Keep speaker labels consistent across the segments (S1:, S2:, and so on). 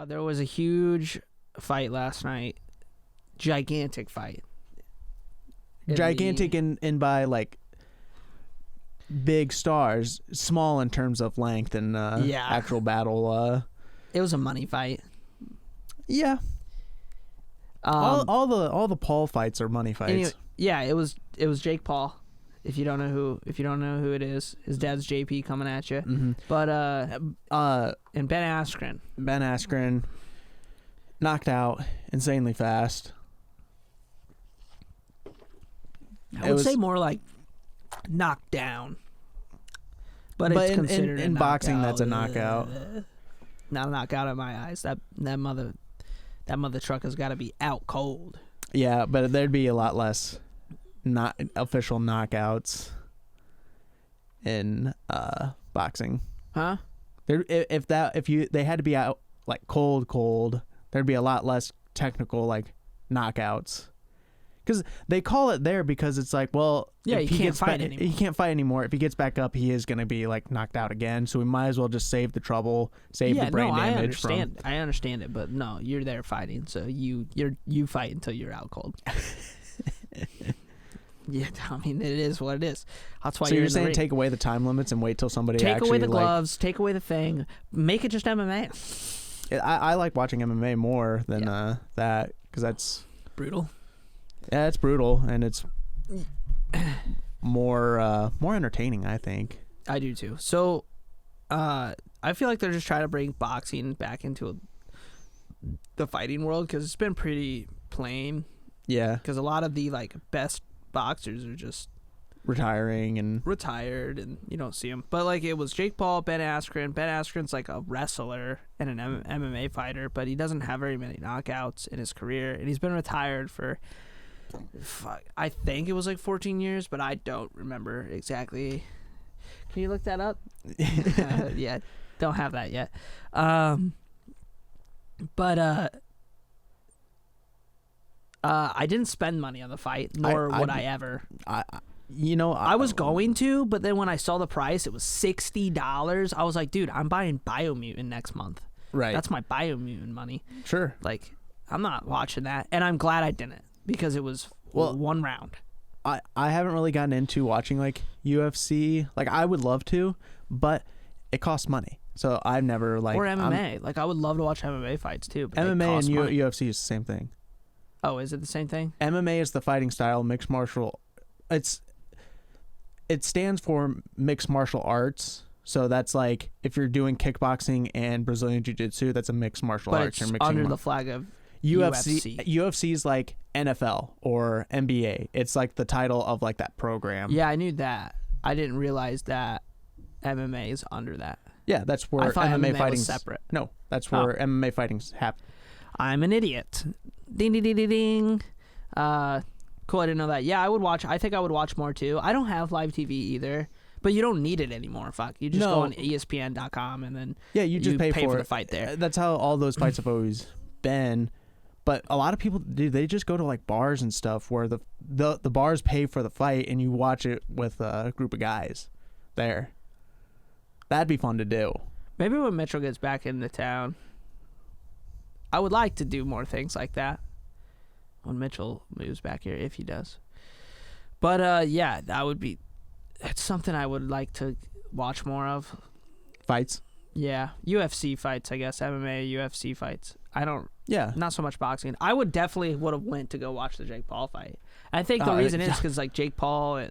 S1: There was a huge fight last night. Gigantic fight.
S2: Gigantic in by like big stars, small in terms of length and actual battle.
S1: It was a money fight.
S2: Yeah. All the Paul fights are money fights.
S1: Anyway, yeah, it was Jake Paul. If you don't know who it is, his dad's JP coming at you.
S2: Mm-hmm.
S1: But and Ben Askren.
S2: Ben Askren knocked out insanely fast.
S1: I would say more like knocked down. But it's considered
S2: in boxing that's a knockout.
S1: Not a knockout in my eyes. That mother truck has got to be out cold.
S2: Yeah, but there'd be a lot less not official knockouts in boxing.
S1: Huh?
S2: If they had to be out like cold, there'd be a lot less technical like knockouts. Because they call it there because it's like, well,
S1: yeah,
S2: if
S1: he can't fight anymore.
S2: He can't fight anymore. If he gets back up, he is going to be like knocked out again. So we might as well just save the trouble, save the brain damage.
S1: I understand it, but no, you're there fighting, so you fight until you're out cold. Yeah, I mean, it is what it is. That's why
S2: so you're saying
S1: ring.
S2: Take away the time limits and wait till somebody
S1: take away the gloves, take away the thing, make it just MMA.
S2: I like watching MMA more than that because that's
S1: brutal.
S2: Yeah, it's brutal and it's more entertaining, I think.
S1: I do too. So, I feel like they're just trying to bring boxing back into the fighting world because it's been pretty plain.
S2: Yeah,
S1: because a lot of the like best boxers are just
S2: retired and
S1: you don't see them. But like it was Jake Paul, Ben Askren. Ben Askren's like a wrestler and an MMA fighter, but he doesn't have very many knockouts in his career, and he's been retired for I think it was like 14 years, but I don't remember exactly. Can you look that up? Yeah, don't have that yet. But I didn't spend money on the fight, nor would I ever. I was going to, but then when I saw the price, it was $60. I was like, dude, I'm buying Biomutant next month.
S2: Right.
S1: That's my Biomutant money.
S2: Sure.
S1: Like, I'm not watching that, and I'm glad I didn't because it was one round.
S2: I haven't really gotten into watching like UFC. Like I would love to, but it costs money. So I've never like
S1: or MMA. Like I would love to watch MMA fights too. But
S2: MMA and
S1: money.
S2: UFC is the same thing.
S1: Oh, is it the same thing?
S2: MMA is the fighting style. Mixed martial. It stands for mixed martial arts. So that's like if you're doing kickboxing and Brazilian jiu-jitsu, that's a mixed martial arts.
S1: It's under the flag of UFC.
S2: UFC is like NFL or NBA. It's like the title of like that program.
S1: Yeah, I knew that. I didn't realize that MMA is under that.
S2: Yeah, that's where
S1: MMA
S2: fighting's
S1: separate.
S2: No, that's where MMA fighting's happen.
S1: I'm an idiot. Ding ding ding ding ding. Cool, I didn't know that. Yeah, I think I would watch more too. I don't have live TV either. But you don't need it anymore. Fuck. You just go on ESPN.com and then
S2: you just pay for
S1: the fight there.
S2: That's how all those fights have always been. But a lot of people, dude, they just go to like bars and stuff where the bars pay for the fight and you watch it with a group of guys there. That'd be fun to do.
S1: Maybe when Mitchell gets back into town, I would like to do more things like that. When Mitchell moves back here, if he does. But yeah, that would be. It's something I would like to watch more of.
S2: Fights?
S1: Yeah. UFC fights, I guess. MMA, UFC fights. I don't...
S2: Yeah.
S1: Not so much boxing. I would have went to go watch the Jake Paul fight. I think the reason is because, like, Jake Paul...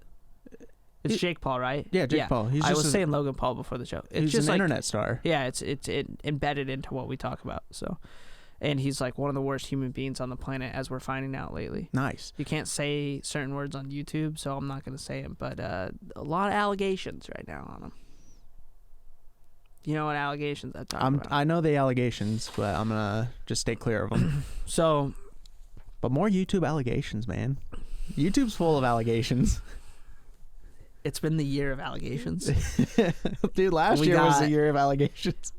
S1: It's Jake Paul, right?
S2: Yeah, Jake Paul.
S1: I was saying Logan Paul before the show.
S2: He's just an internet star.
S1: Yeah, it's embedded into what we talk about, so... And he's like one of the worst human beings on the planet, as we're finding out lately.
S2: Nice.
S1: You can't say certain words on YouTube, so I'm not going to say them. But a lot of allegations right now on him. You know what allegations I'm talking about?
S2: I know the allegations, but I'm going to just stay clear of them.
S1: But
S2: more YouTube allegations, man. YouTube's full of allegations.
S1: It's been the year of allegations.
S2: Dude, last year was the year of allegations.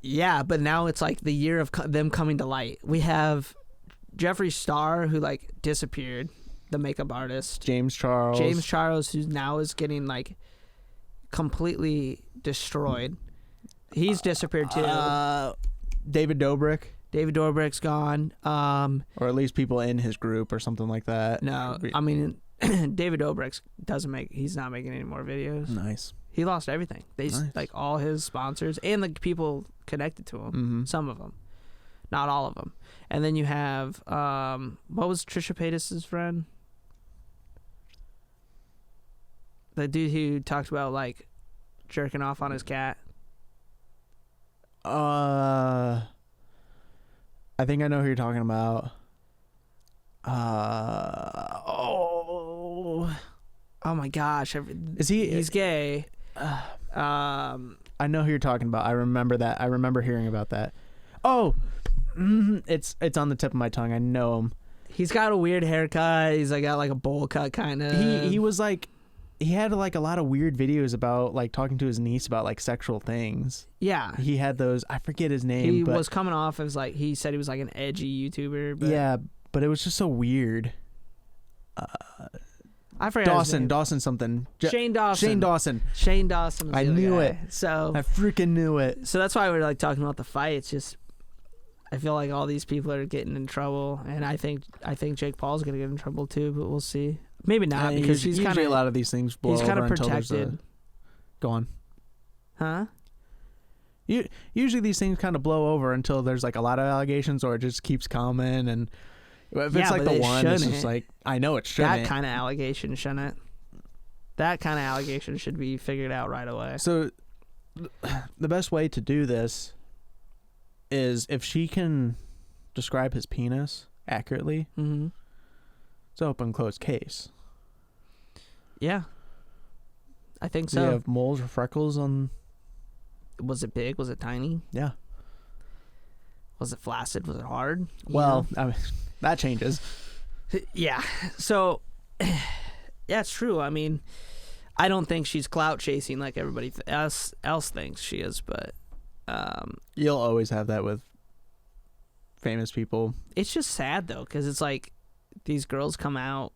S1: Yeah, but now it's like the year of them coming to light. We have Jeffree Star, who like disappeared, the makeup artist.
S2: James Charles,
S1: who now is getting like completely destroyed. He's disappeared too.
S2: David Dobrik,
S1: David Dobrik's gone.
S2: or at least people in his group or something like that.
S1: No, I mean, David Dobrik's he's not making any more videos.
S2: Nice.
S1: He lost everything. Like all his sponsors and the people connected to him.
S2: Mm-hmm.
S1: Some of them, not all of them. And then you have what was Trisha Paytas's friend? The dude who talked about like jerking off on his cat.
S2: I think I know who you're talking about.
S1: Oh my gosh!
S2: Is he?
S1: He's gay.
S2: I know who you're talking about. I remember that. I remember hearing about that. Oh, it's on the tip of my tongue. I know him.
S1: He's got a weird haircut. He's like got like a bowl cut kind of.
S2: He was like, he had like a lot of weird videos about like talking to his niece about like sexual things.
S1: Yeah.
S2: He had those. I forget his name.
S1: He
S2: but
S1: was coming off as like, he said he was like an edgy YouTuber. But
S2: yeah, but it was just so weird.
S1: I forgot his name.
S2: Dawson something.
S1: Shane Dawson.
S2: Shane Dawson.
S1: Was
S2: I
S1: the other
S2: knew
S1: guy.
S2: it.
S1: So
S2: I freaking knew it.
S1: So that's why we're like talking about the fight. It's just, I feel like all these people are getting in trouble, and I think Jake Paul's gonna get in trouble too, but we'll see. Maybe not, because he's kind of,
S2: a lot of these things blow
S1: he's kind
S2: over
S1: of
S2: until there's
S1: protected.
S2: Go on.
S1: Huh?
S2: Usually these things kind of blow over until there's like a lot of allegations, or it just keeps coming. And if it's like the one, it's just like, I know it shouldn't.
S1: That kind of allegation shouldn't. That kind of allegation should be figured out right away.
S2: So the best way to do this is if she can describe his penis accurately,
S1: Mm-hmm.
S2: it's an open closed case.
S1: Yeah. I think
S2: Do you
S1: so.
S2: have moles or freckles on?
S1: Was it big? Was it tiny?
S2: Yeah.
S1: Was it flaccid? Was it hard?
S2: Well, I mean, that changes.
S1: Yeah. So, yeah, it's true. I mean, I don't think she's clout chasing like everybody else thinks she is, but
S2: You'll always have that with famous people.
S1: it's just sad though, because it's like these girls come out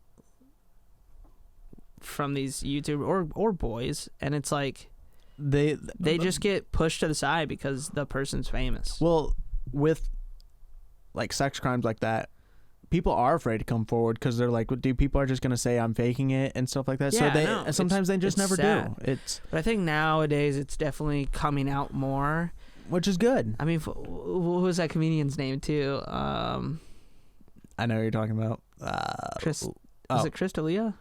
S1: from these YouTube or boys, and it's like they just get pushed to the side because the person's famous.
S2: Well, with like sex crimes like that, people are afraid to come forward because they're like, dude, people are just gonna say I'm faking it and stuff like that.
S1: Yeah,
S2: so they sometimes they just never
S1: sad.
S2: do. It's
S1: But I think nowadays it's definitely coming out more.
S2: which is good.
S1: I mean, what was that comedian's name too?
S2: I know what you're talking about.
S1: Was it Chris D'Elia?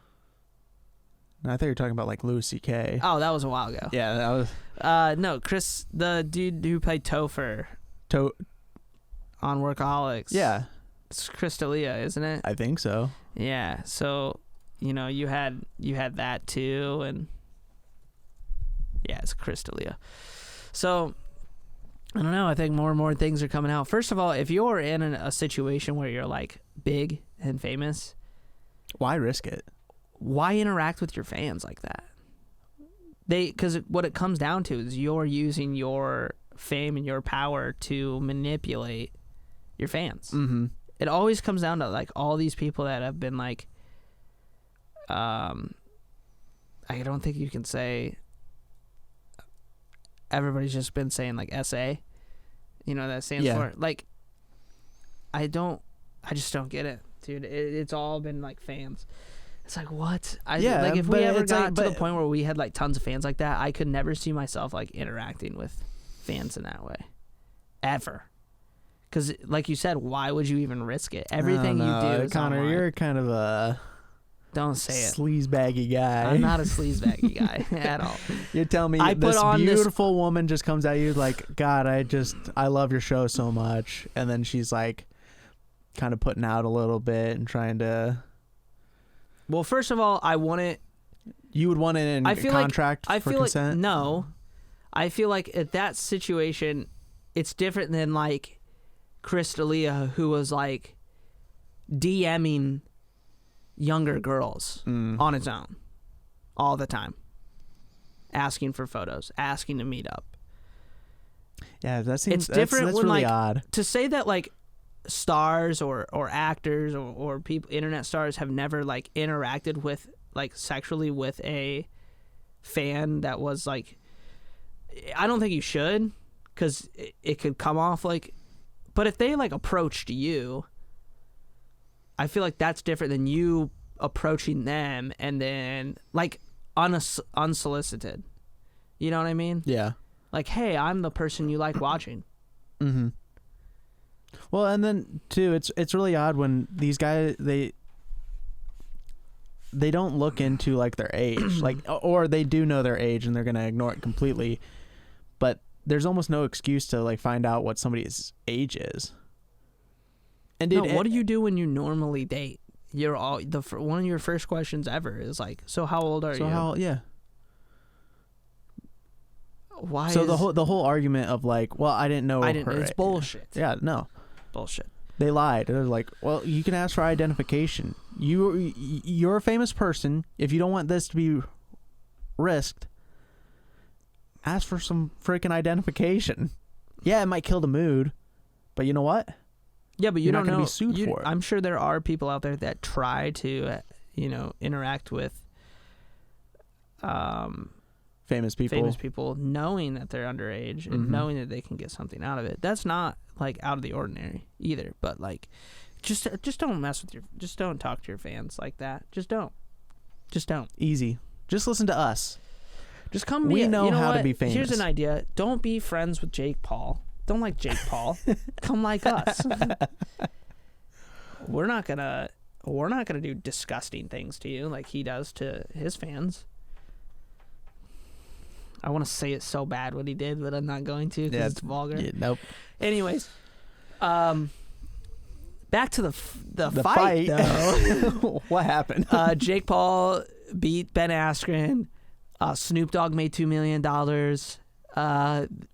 S2: I thought you were talking about like Louis C.K.
S1: Oh, that was a while ago.
S2: Yeah, that was
S1: No, Chris, the dude who played Topher on Workaholics.
S2: Yeah,
S1: It's Chris D'Elia, isn't it?
S2: I think so.
S1: Yeah. So, you had that too, and yeah, it's Chris D'Elia. So, I don't know. I think more and more things are coming out. First of all, if you're in a situation where you're like big and famous,
S2: Why risk it?
S1: why interact with your fans like that? Because what it comes down to is you're using your fame and your power to manipulate your fans.
S2: Mm-hmm.
S1: It always comes down to like all these people that have been like, I don't think you can say, everybody's just been saying like SA, that stands for like, I just don't get it, dude. It's all been like fans. It's like, what? Like if we ever got to the point where we had like tons of fans like that, I could never see myself like interacting with fans in that way, ever. Because like you said, why would you even risk it? Everything you do is
S2: Connor,
S1: online.
S2: you're kind of a
S1: Don't say it.
S2: sleazebaggy guy.
S1: I'm not a sleazebaggy guy at all.
S2: You're telling me this beautiful woman just comes at you like, God, I love your show so much, and then she's like kind of putting out a little bit and trying to.
S1: Well, first of all, I want it.
S2: You would want it in contract for consent?
S1: No. I feel like at that situation, it's different than like Chris D'Elia, who was like DMing younger girls on his own all the time, asking for photos, asking to meet up.
S2: Yeah, that seems
S1: it's different
S2: that's
S1: when
S2: really
S1: like
S2: odd.
S1: to say that like stars or actors or people, internet stars, have never like interacted with like sexually with a fan that was like, I don't think you should, because it could come off like But if they like approached you, I feel like that's different than you approaching them and then like unsolicited. You know what I mean?
S2: Yeah.
S1: Like, hey, I'm the person you like watching.
S2: Mm-hmm. Well, and then too, it's really odd when these guys they don't look into like their age, like, or they do know their age and they're gonna ignore it completely. But there's almost no excuse to like find out what somebody's age is. And dude,
S1: what do you do when you normally date? You're all one of your first questions ever is like, so how old are you?
S2: Yeah.
S1: Why?
S2: So the whole argument of like, well, I didn't know.
S1: It's bullshit.
S2: Yeah, no.
S1: Bullshit.
S2: They lied. They're like, well, you can ask for identification. You're a famous person. If you don't want this to be risked, ask for some freaking identification. Yeah, it might kill the mood, but you know what?
S1: Yeah, but you
S2: You're
S1: don't
S2: not gonna
S1: know.
S2: be sued for it.
S1: I'm sure there are people out there that try to, interact with
S2: famous people
S1: knowing that they're underage and knowing that they can get something out of it. That's not like out of the ordinary either. But like, just don't mess with just don't talk to your fans like that. Just don't.
S2: Easy. Just listen to us.
S1: Just come.
S2: We know how to be famous.
S1: Here's an idea. Don't be friends with Jake Paul. Don't like Jake Paul. Come like us. We're not gonna do disgusting things to you like he does to his fans. I want to say it so bad what he did, but I'm not going to because it's vulgar.
S2: Yeah, nope.
S1: Anyways, back to the fight though.
S2: What happened?
S1: Jake Paul beat Ben Askren. Snoop Dogg made $2 million.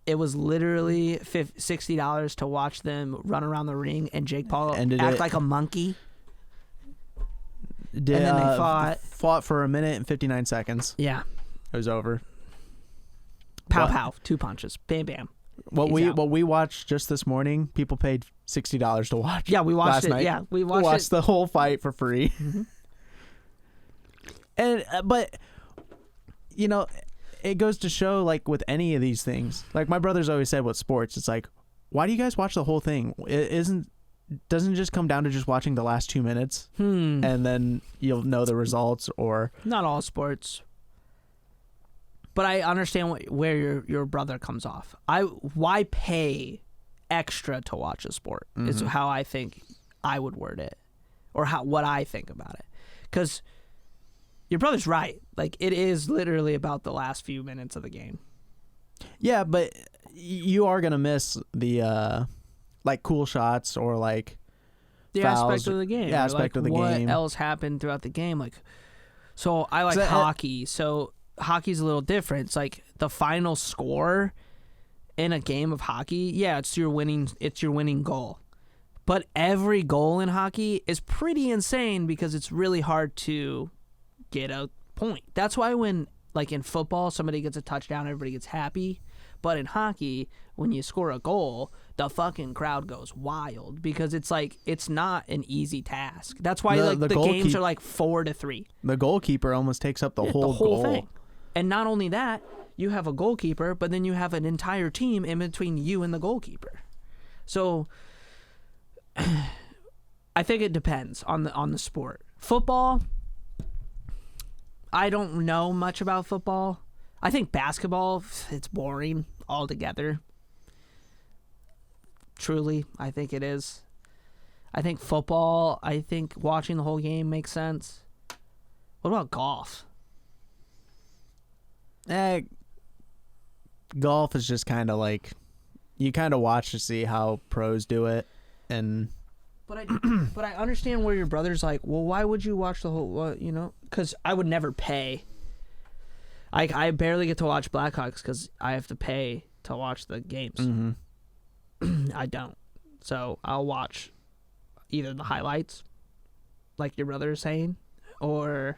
S1: It was literally $60 to watch them run around the ring and Jake Paul act like a monkey. And then they
S2: fought for a minute and 59 seconds.
S1: Yeah.
S2: It was over.
S1: Pow pow, 2 punches. Bam bam.
S2: What we watched just this morning, people paid $60 to watch.
S1: Yeah, we watched
S2: last
S1: it.
S2: Night.
S1: Yeah, we watched
S2: the whole fight for free.
S1: Mm-hmm.
S2: And but it goes to show, like, with any of these things, like my brother's always said with sports, it's like, why do you guys watch the whole thing? Doesn't it just come down to just watching the last 2 minutes and then you'll know the results? Or
S1: not all sports, but I understand where your brother comes off. Why pay extra to watch a sport is how I think I would word it, or what I think about it, because your brother's right. Like, it is literally about the last few minutes of the game.
S2: Yeah, but you are gonna miss the like cool shots or like
S1: the
S2: fouls,
S1: aspect of the game.
S2: The aspect of the game.
S1: What else happened throughout the game? Like, so I like hockey. So hockey's a little different. It's like the final score in a game of hockey. Yeah, it's your winning goal. But every goal in hockey is pretty insane because it's really hard to get a point. That's why when, like, in football, somebody gets a touchdown, everybody gets happy. But in hockey, when you score a goal, the fucking crowd goes wild because it's like, it's not an easy task. That's why the games are like 4-3.
S2: The goalkeeper almost takes up the whole goal
S1: thing. And not only that, you have a goalkeeper, but then you have an entire team in between you and the goalkeeper. So I think it depends on the sport. Football, I don't know much about football. I think basketball, it's boring altogether. Truly, I think it is. I think football, I think watching the whole game makes sense. What about golf?
S2: Golf is just kind of like, you kind of watch to see how pros do it, and
S1: but I understand where your brother's like, well, why would you watch the whole? Because I would never pay. I barely get to watch Blackhawks because I have to pay to watch the games.
S2: Mm-hmm.
S1: I don't, so I'll watch either the highlights, like your brother is saying, or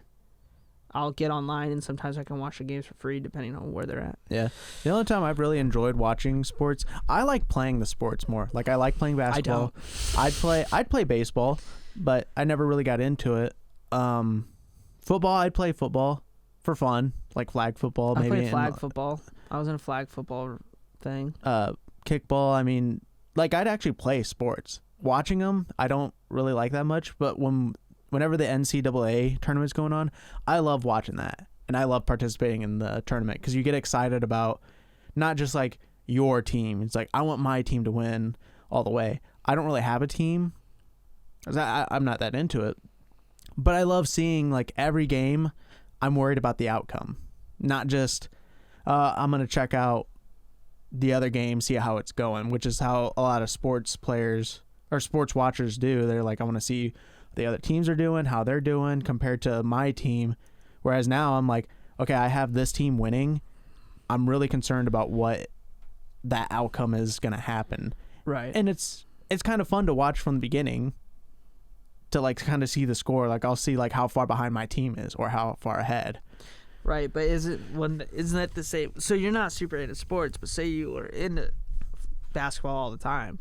S1: I'll get online and sometimes I can watch the games for free depending on where they're at.
S2: Yeah. The only time I've really enjoyed watching sports, I like playing the sports more. Like, I like playing basketball. I'd play baseball, but I never really got into it. Football, I'd play football for fun, like flag football maybe.
S1: I played flag football. I was in a flag football thing.
S2: Kickball, I mean, like I'd actually play sports. Watching them, I don't really like that much, but whenever the NCAA tournament's going on, I love watching that. And I love participating in the tournament because you get excited about not just like your team. It's like, I want my team to win all the way. I don't really have a team. I'm not that into it. But I love seeing like every game. I'm worried about the outcome. Not just, I'm going to check out the other game, see how it's going, which is how a lot of sports players or sports watchers do. They're like, I want to see what the other teams are doing, how they're doing compared to my team. Whereas now I'm like, okay, I have this team winning. I'm really concerned about what that outcome is going to happen.
S1: Right.
S2: And it's kind of fun to watch from the beginning to like kind of see the score. Like I'll see like how far behind my team is or how far ahead.
S1: Right, but isn't that the same? So you're not super into sports, but say you were into basketball all the time.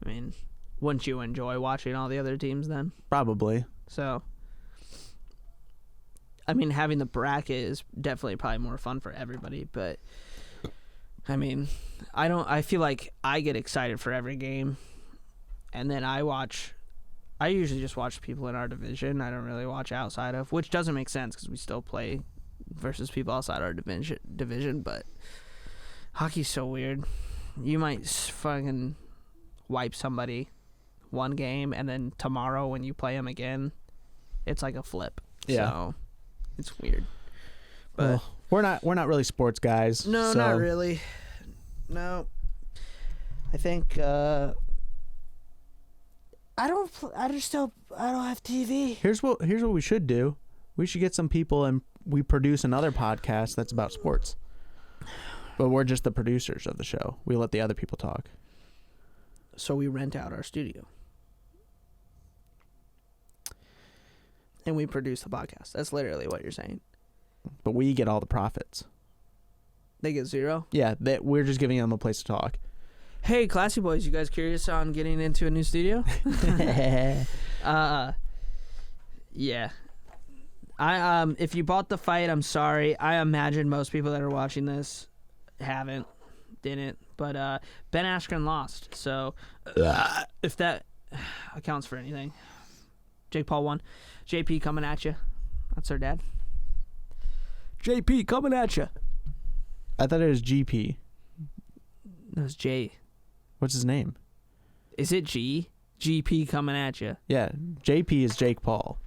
S1: I mean, wouldn't you enjoy watching all the other teams then?
S2: Probably.
S1: So, I mean, having the bracket is definitely probably more fun for everybody, but I mean, I feel like I get excited for every game, and then I usually just watch people in our division. I don't really watch outside of, which doesn't make sense because we still play versus people outside our division, but hockey's so weird. You might fucking wipe somebody one game, and then tomorrow when you play them again, it's like a flip.
S2: Yeah.
S1: So it's weird. But
S2: well, we're not really sports guys.
S1: No,
S2: so.
S1: not really. No. I think I don't have TV.
S2: Here's what we should do. We should get some people and we produce another podcast that's about sports. But we're just the producers of the show. We let the other people talk.
S1: So we rent out our studio. And we produce the podcast. That's literally what you're saying.
S2: But we get all the profits.
S1: They get zero?
S2: Yeah, we're just giving them a place to talk.
S1: Hey, Classy Boys, you guys curious on getting into a new studio? Yeah. If you bought the fight, I'm sorry. I imagine most people that are watching this didn't. But Ben Askren lost. So if that accounts for anything. Jake Paul won. JP coming at you. That's our dad. JP coming at you.
S2: I thought it was GP.
S1: No, it's J.
S2: What's his name?
S1: Is it G? GP coming at you.
S2: Yeah, JP is Jake Paul.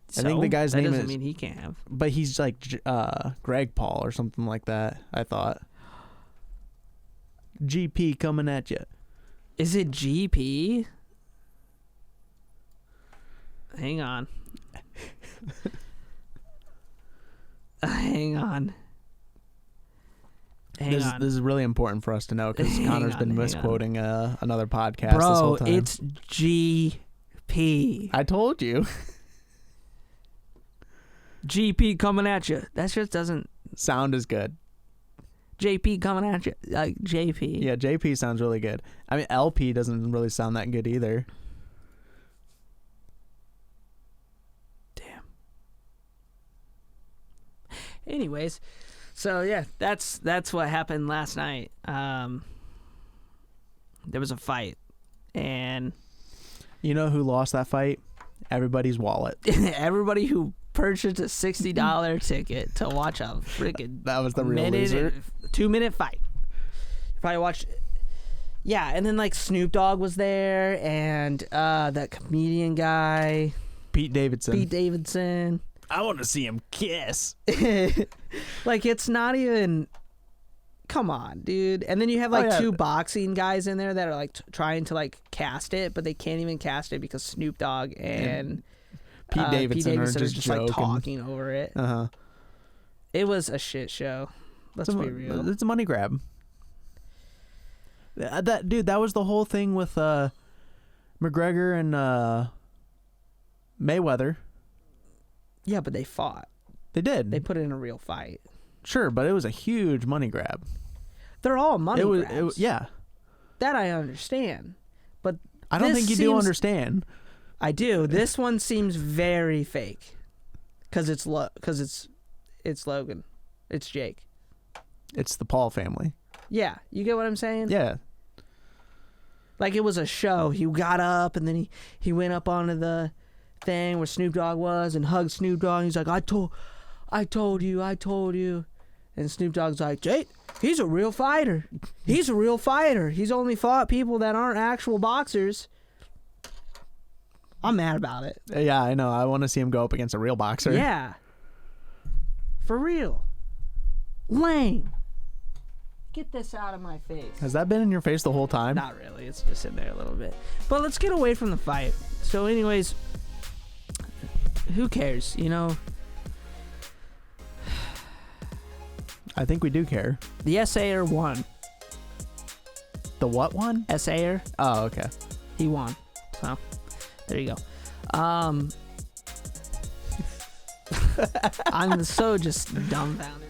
S1: So,
S2: I think the guy's name is...
S1: That doesn't mean he can't have.
S2: But he's like Greg Paul or something like that, I thought. GP coming at you.
S1: Is it GP? Hang on. Hang on.
S2: This is really important for us to know because Connor's been misquoting another podcast this whole time.
S1: It's GP.
S2: I told you.
S1: GP coming at you. That just doesn't
S2: sound as good.
S1: JP coming at you. Like JP.
S2: Yeah, JP sounds really good. I mean, LP doesn't really sound that good either.
S1: Damn. Anyways, so yeah, that's what happened last night. There was a fight, and
S2: you know who lost that fight? Everybody's wallet.
S1: Everybody who purchased a $60 ticket to watch a freaking
S2: that was the real loser.
S1: 2-minute fight. You probably watched. Yeah, and then like Snoop Dogg was there, and that comedian guy,
S2: Pete
S1: Davidson.
S2: I want to see him kiss.
S1: Like, it's not even. Come on, dude. And then you have like two boxing guys in there that are like trying to like cast it, but they can't even cast it because Snoop Dogg and
S2: Pete Davidson are just
S1: like talking over it. It was a shit show. Let's be real.
S2: It's a money grab. That was the whole thing with McGregor and Mayweather.
S1: Yeah, but they fought.
S2: They did.
S1: They put it in a real fight.
S2: Sure, but it was a huge money grab.
S1: They're all money grabs.
S2: Yeah.
S1: That I understand. But
S2: I don't think you do understand.
S1: I do. This one seems very fake. Because it's Logan. It's Jake.
S2: It's the Paul family.
S1: Yeah. You get what I'm saying?
S2: Yeah.
S1: Like it was a show. He got up and then he went up onto the thing where Snoop Dogg was and hugged Snoop Dogg. He's like, I told you. And Snoop Dogg's like, Jay, he's a real fighter. He's a real fighter. He's only fought people that aren't actual boxers. I'm mad about it.
S2: Yeah, I know. I want to see him go up against a real boxer.
S1: Yeah. For real. Lame. Get this out of my face.
S2: Has that been in your face the whole time?
S1: Not really. It's just in there a little bit. But let's get away from the fight. So anyways, who cares, you know?
S2: I think we do care.
S1: The SAer won.
S2: The what one?
S1: SAer.
S2: Oh, okay.
S1: He won. So, there you go. I'm so just dumbfounded.